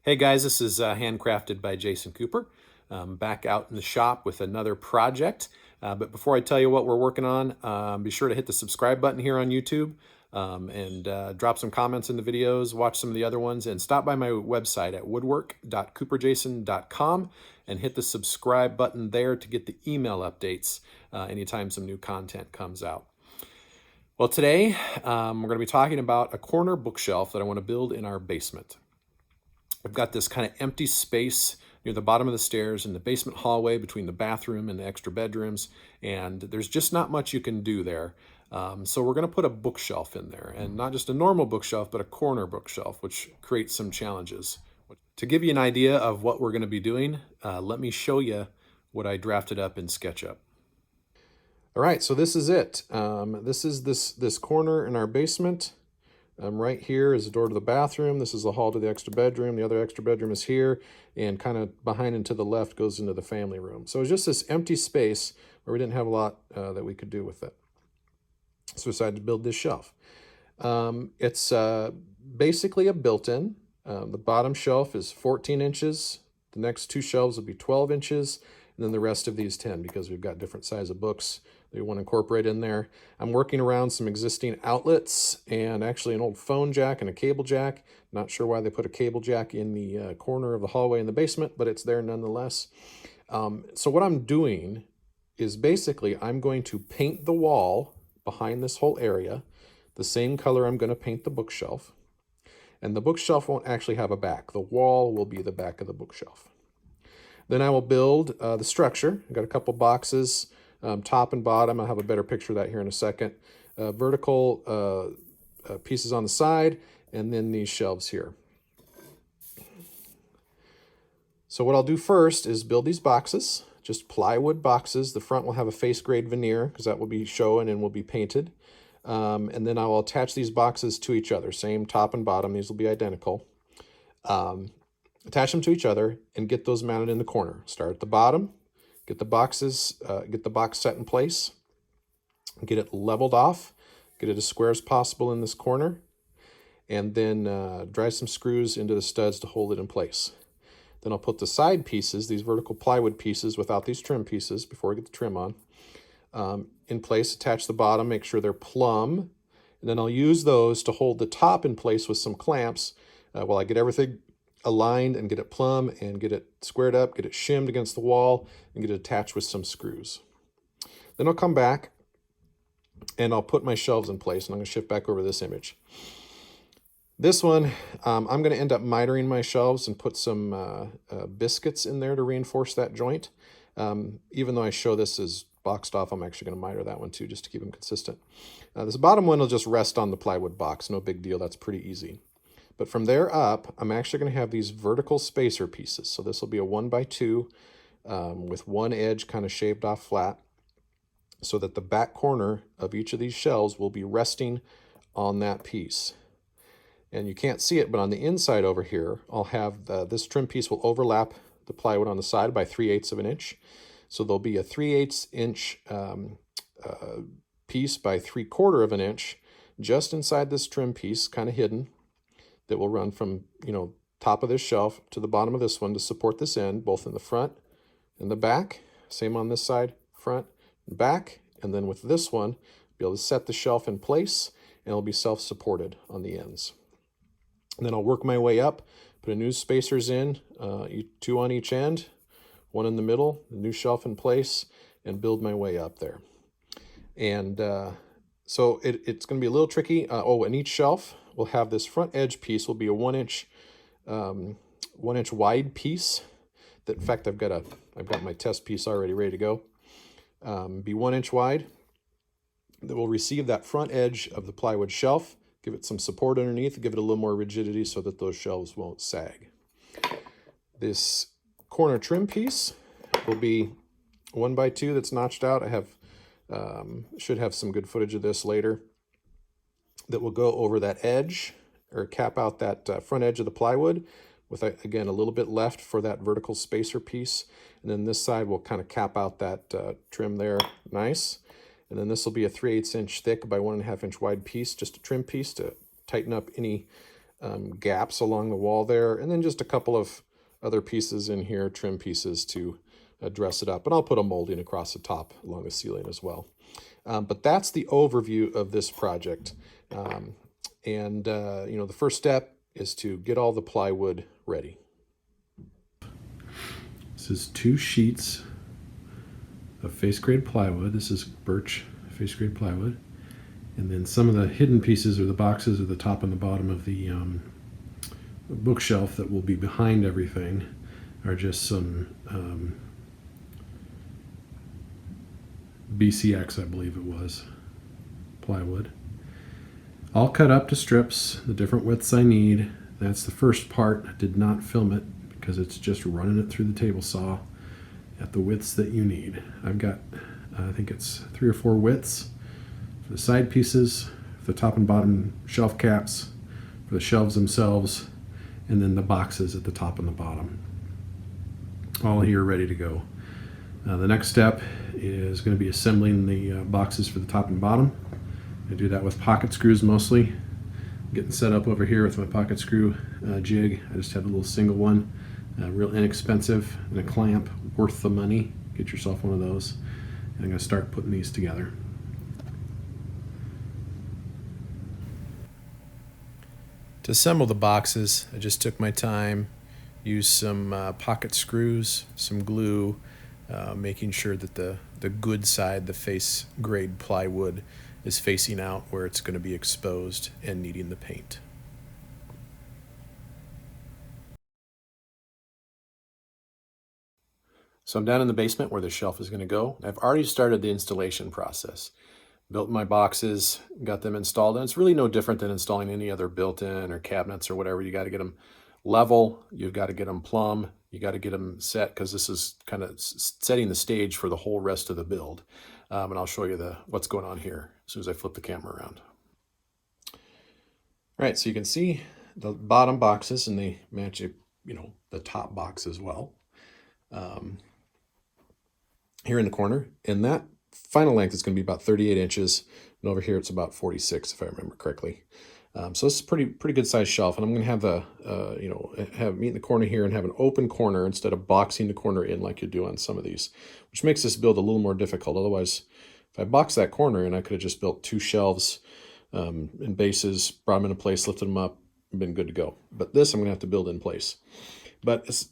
Hey guys, this is handcrafted by Jason Cooper. Back out in the shop with another project. But before I tell you what we're working on, be sure to hit the subscribe button here on YouTube and drop some comments in the videos, watch some of the other ones, and stop by my website at woodwork.cooperjason.com and hit the subscribe button there to get the email updates anytime some new content comes out. Well, today we're going to be talking about a corner bookshelf that I want to build in our basement. I've got this kind of empty space near the bottom of the stairs in the basement hallway between the bathroom and the extra bedrooms, and there's just not much you can do there. So we're going to put a bookshelf in there, and not just a normal bookshelf, but a corner bookshelf, which creates some challenges. To give you an idea of what we're going to be doing, let me show you what I drafted up in SketchUp. All right, so this is it. This is this corner in our basement. Right here is the door to the bathroom. This is the hall to the extra bedroom. The other extra bedroom is here, and kind of behind and to the left goes into the family room. So it's just this empty space where we didn't have a lot that we could do with it. So we decided to build this shelf. It's basically a built-in. The bottom shelf is 14 inches. The next two shelves will be 12 inches, and then the rest of these 10 because we've got different size of books that we want to incorporate in there. I'm working around some existing outlets and actually an old phone jack and a cable jack. Not sure why they put a cable jack in the corner of the hallway in the basement, but it's there nonetheless. So what I'm doing is basically I'm going to paint the wall behind this whole area the same color I'm going to paint the bookshelf. And the bookshelf won't actually have a back. The wall will be the back of the bookshelf. Then I will build the structure. I've got a couple boxes, top and bottom. I'll have a better picture of that here in a second. Vertical pieces on the side, and then these shelves here. So what I'll do first is build these boxes, just plywood boxes. The front will have a face grade veneer because that will be shown and will be painted. And then I will attach these boxes to each other, same top and bottom. These will be identical. Attach them to each other and get those mounted in the corner. Start at the bottom, get the boxes, get the box set in place, get it leveled off, get it as square as possible in this corner, and then drive some screws into the studs to hold it in place. Then I'll put the side pieces, these vertical plywood pieces without these trim pieces before I get the trim on, in place, attach the bottom, make sure they're plumb, and then I'll use those to hold the top in place with some clamps while I get everything aligned and get it plumb and get it squared up, get it shimmed against the wall, and get it attached with some screws. Then I'll come back and I'll put my shelves in place, and I'm going to shift back over this image. This one, I'm going to end up mitering my shelves and put some biscuits in there to reinforce that joint. Even though I show this as boxed off, I'm actually going to miter that one too, just to keep them consistent. This bottom one will just rest on the plywood box. No big deal. That's pretty easy. But from there up, I'm actually going to have these vertical spacer pieces. So this will be a 1x2 with one edge kind of shaved off flat so that the back corner of each of these shelves will be resting on that piece. And you can't see it, but on the inside over here, I'll have this trim piece will overlap the plywood on the side by 3/8 of an inch. So there'll be a 3/8 inch piece by 3/4 of an inch just inside this trim piece, kind of hidden, that will run from, top of this shelf to the bottom of this one to support this end, both in the front and the back. Same on this side, front and back. And then with this one, be able to set the shelf in place, and it'll be self-supported on the ends. And then I'll work my way up, put a new spacers in, 2 on each end, 1 in the middle, the new shelf in place, and build my way up there. And so it's going to be a little tricky. And each shelf will have this front edge piece will be a 1 inch wide piece. That, in fact, I've got my test piece already ready to go. Be 1 inch wide. That will receive that front edge of the plywood shelf, give it some support underneath, give it a little more rigidity so that those shelves won't sag. This corner trim piece will be 1x2 that's notched out. I have should have some good footage of this later. That will go over that edge or cap out that front edge of the plywood with, again, a little bit left for that vertical spacer piece. And then this side will kind of cap out that trim there. Nice. And then this will be a 3/8 inch thick by 1.5 inch wide piece, just a trim piece to tighten up any gaps along the wall there, and then just a couple of other pieces in here, trim pieces to dress it up. And I'll put a molding across the top along the ceiling as well. But that's the overview of this project. The first step is to get all the plywood ready. This is 2 sheets of face grade plywood. This is birch face grade plywood. And then some of the hidden pieces or the boxes at the top and the bottom of the bookshelf that will be behind everything are just some BCX, I believe it was, plywood. All cut up to strips, the different widths I need. That's the first part. I did not film it because it's just running it through the table saw at the widths that you need. I've got, I think it's 3 or 4 widths for the side pieces, for the top and bottom shelf caps, for the shelves themselves, and then the boxes at the top and the bottom. All here ready to go. The next step is going to be assembling the boxes for the top and bottom. I do that with pocket screws mostly. Getting set up over here with my pocket screw jig. I just have a little single one, real inexpensive, and a clamp worth the money. Get yourself one of those. And I'm going to start putting these together. To assemble the boxes, I just took my time, used some pocket screws, some glue, making sure that the good side, the face grade plywood, is facing out where it's going to be exposed and needing the paint. So I'm down in the basement where the shelf is going to go. I've already started the installation process. Built my boxes, got them installed, and it's really no different than installing any other built-in or cabinets or whatever. You got to get them level, you've got to get them plumb, you got to get them set, because this is kind of setting the stage for the whole rest of the build. And I'll show you what's going on here as soon as I flip the camera around. All right, so you can see the bottom boxes, and they match the top box as well. Here in the corner, and that final length is going to be about 38 inches, and over here it's about 46 if I remember correctly. So this is pretty good sized shelf, and I'm going to have have meet in the corner here and have an open corner instead of boxing the corner in like you do on some of these, which makes this build a little more difficult. Otherwise, if I box that corner in, I could have just built 2 shelves and bases, brought them into place, lifted them up, and been good to go. But this I'm going to have to build in place. But it's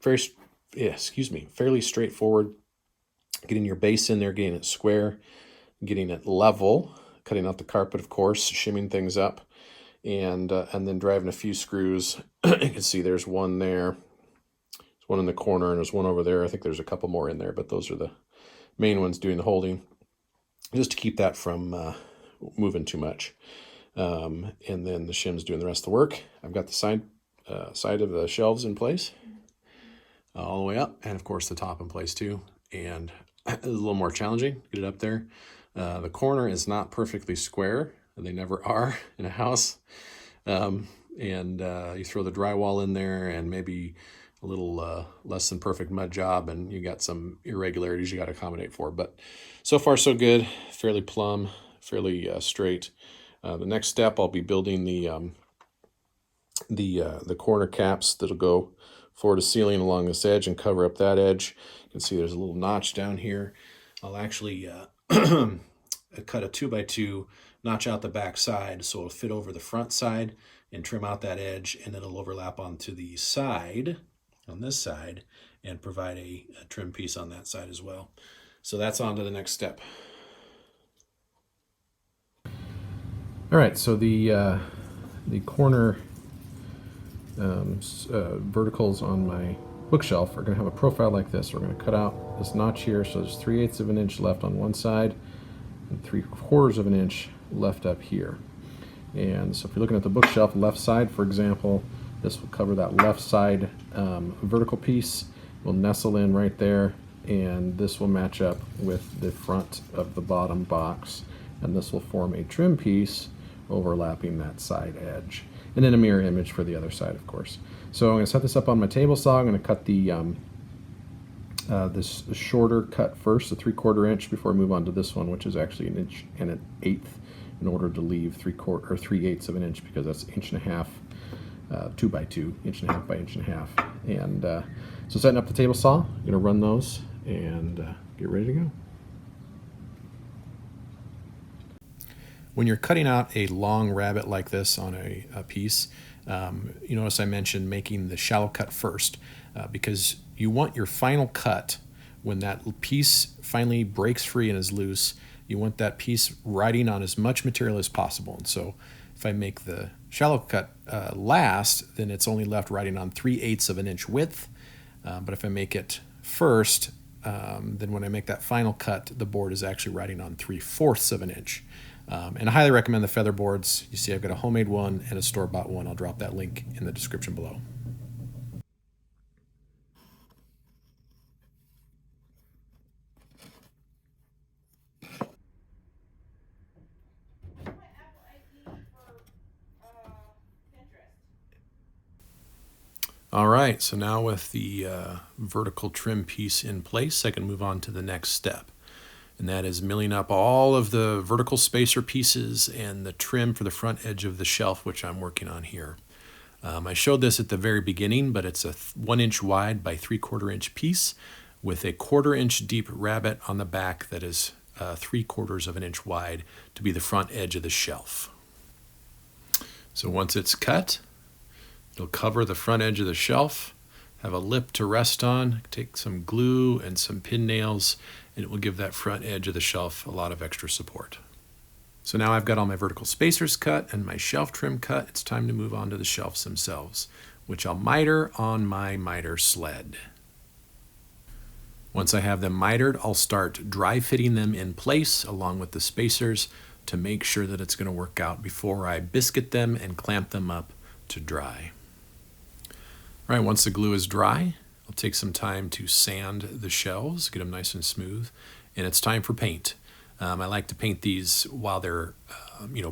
fairly straightforward. Getting your base in there, getting it square, getting it level, cutting out the carpet, of course, shimming things up, and then driving a few screws. You can see there's one there, there's one in the corner, and there's one over there. I think there's a couple more in there, but those are the main ones doing the holding, just to keep that from moving too much. And then the shims doing the rest of the work. I've got the side of the shelves in place, all the way up, and of course the top in place too. And it's a little more challenging, get it up there. The corner is not perfectly square, and they never are in a house. You throw the drywall in there and maybe a little less than perfect mud job, and you got some irregularities you got to accommodate for. But so far so good, fairly plumb, fairly straight. The next step, I'll be building the corner caps that'll go floor to ceiling along this edge and cover up that edge. You can see there's a little notch down here. I'll actually cut a 2x2, notch out the back side so it'll fit over the front side and trim out that edge, and then it'll overlap onto the side, on this side, and provide a trim piece on that side as well. So that's on to the next step. All right, so the corner verticals on my bookshelf are going to have a profile like this. We're going to cut out this notch here, so there's 3/8 of an inch left on one side and 3/4 of an inch left up here. And so if you're looking at the bookshelf left side, for example, this will cover that left side vertical piece. Will nestle in right there, and this will match up with the front of the bottom box, and this will form a trim piece overlapping that side edge, and then a mirror image for the other side, of course. So I'm going to set this up on my table saw. I'm going to cut the this shorter cut first, the 3/4 inch, before I move on to this one, which is actually 1 1/8 inch, in order to leave 3/8 of an inch, because that's 1.5 inches 2x2, 1.5 by 1.5 inch. And so setting up the table saw, I'm going to run those and get ready to go. When you're cutting out a long rabbet like this on a piece, you notice I mentioned making the shallow cut first because you want your final cut, when that piece finally breaks free and is loose, you want that piece riding on as much material as possible. And so if I make the shallow cut last, then it's only left riding on 3/8 of an inch width. But if I make it first, then when I make that final cut, the board is actually riding on 3/4 of an inch. And I highly recommend the feather boards. You see I've got a homemade one and a store-bought one. I'll drop that link in the description below. All right, so now with the vertical trim piece in place, I can move on to the next step. And that is milling up all of the vertical spacer pieces and the trim for the front edge of the shelf, which I'm working on here. I showed this at the very beginning, but it's a 1 inch wide by 3/4 inch piece with a 1/4 inch deep rabbet on the back that is 3/4 of an inch wide to be the front edge of the shelf. So once it's cut, it'll cover the front edge of the shelf, have a lip to rest on, take some glue and some pin nails, and it will give that front edge of the shelf a lot of extra support. So now I've got all my vertical spacers cut and my shelf trim cut. It's time to move on to the shelves themselves, which I'll miter on my miter sled. Once I have them mitered, I'll start dry fitting them in place along with the spacers to make sure that it's going to work out before I biscuit them and clamp them up to dry. All right, once the glue is dry, I'll take some time to sand the shelves, get them nice and smooth, and it's time for paint. I like to paint these while they're,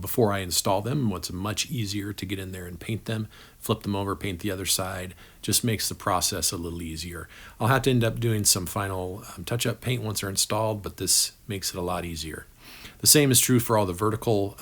before I install them. It's much easier to get in there and paint them, flip them over, paint the other side. Just makes the process a little easier. I'll have to end up doing some final touch-up paint once they're installed, but this makes it a lot easier. The same is true for all the vertical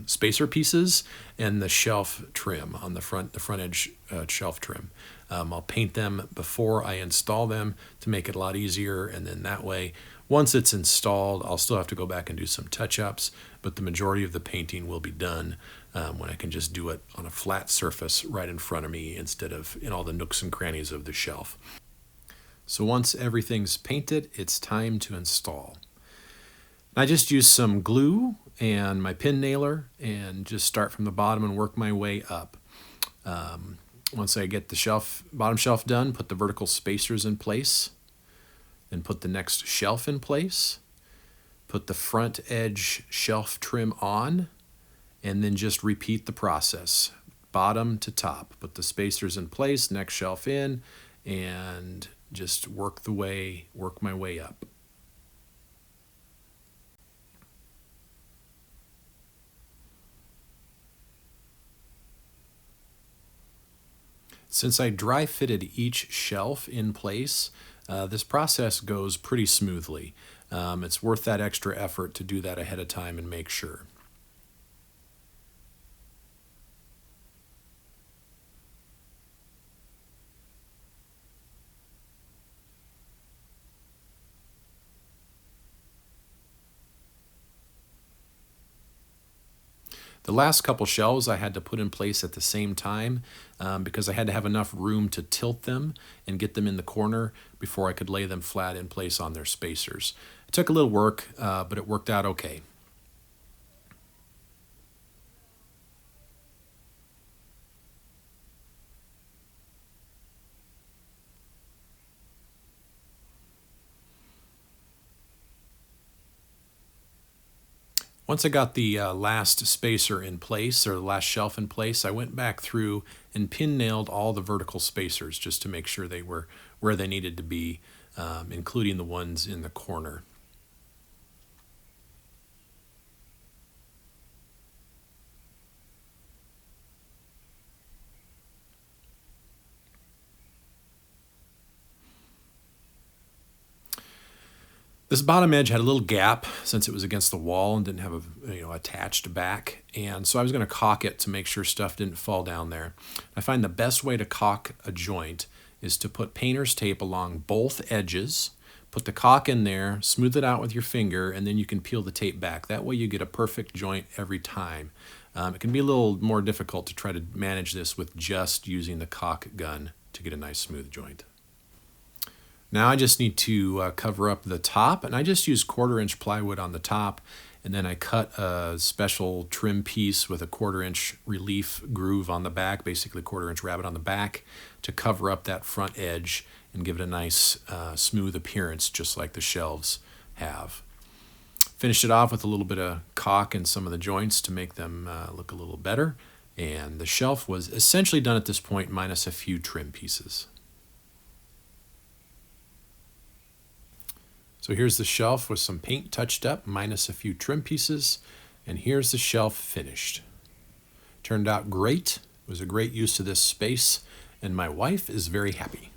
spacer pieces and the shelf trim on the front edge shelf trim. I'll paint them before I install them to make it a lot easier, and then that way, once it's installed, I'll still have to go back and do some touch-ups, but the majority of the painting will be done when I can just do it on a flat surface right in front of me instead of in all the nooks and crannies of the shelf. So once everything's painted, it's time to install. I just use some glue and my pin nailer and just start from the bottom and work my way up. Once I get the bottom shelf done, put the vertical spacers in place, then put the next shelf in place, put the front edge shelf trim on, and then just repeat the process, bottom to top. Put the spacers in place, next shelf in, and just work my way up. Since I dry fitted each shelf in place, this process goes pretty smoothly. It's worth that extra effort to do that ahead of time and make sure. The last couple shelves I had to put in place at the same time because I had to have enough room to tilt them and get them in the corner before I could lay them flat in place on their spacers. It took a little work, but it worked out okay. Once I got the last spacer in place, or the last shelf in place, I went back through and pin nailed all the vertical spacers just to make sure they were where they needed to be, including the ones in the corner. This bottom edge had a little gap since it was against the wall and didn't have a attached back, and so I was going to caulk it to make sure stuff didn't fall down there. I find the best way to caulk a joint is to put painter's tape along both edges, put the caulk in there, smooth it out with your finger, and then you can peel the tape back. That way you get a perfect joint every time. It can be a little more difficult to try to manage this with just using the caulk gun to get a nice smooth joint. Now I just need to cover up the top, and I just use 1/4-inch plywood on the top, and then I cut a special trim piece with a 1/4-inch relief groove on the back, basically 1/4-inch rabbet on the back, to cover up that front edge and give it a nice smooth appearance, just like the shelves have. Finished it off with a little bit of caulk in some of the joints to make them look a little better, and the shelf was essentially done at this point, minus a few trim pieces. So here's the shelf with some paint touched up, minus a few trim pieces, and here's the shelf finished. Turned out great. It was a great use of this space, and my wife is very happy.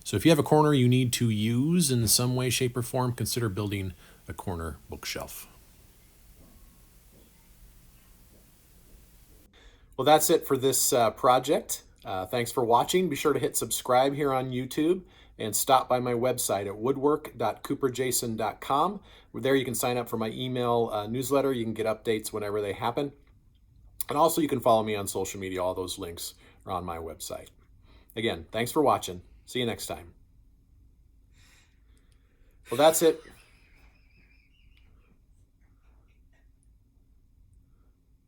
So if you have a corner you need to use in some way, shape, or form, consider building a corner bookshelf. Well, that's it for this project. Thanks for watching. Be sure to hit subscribe here on YouTube and stop by my website at woodwork.cooperjason.com. There you can sign up for my email newsletter. You can get updates whenever they happen. And also you can follow me on social media. All those links are on my website. Again, thanks for watching. See you next time. Well, that's it.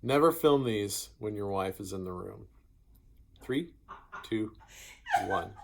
Never film these when your wife is in the room. 3, 2, 1.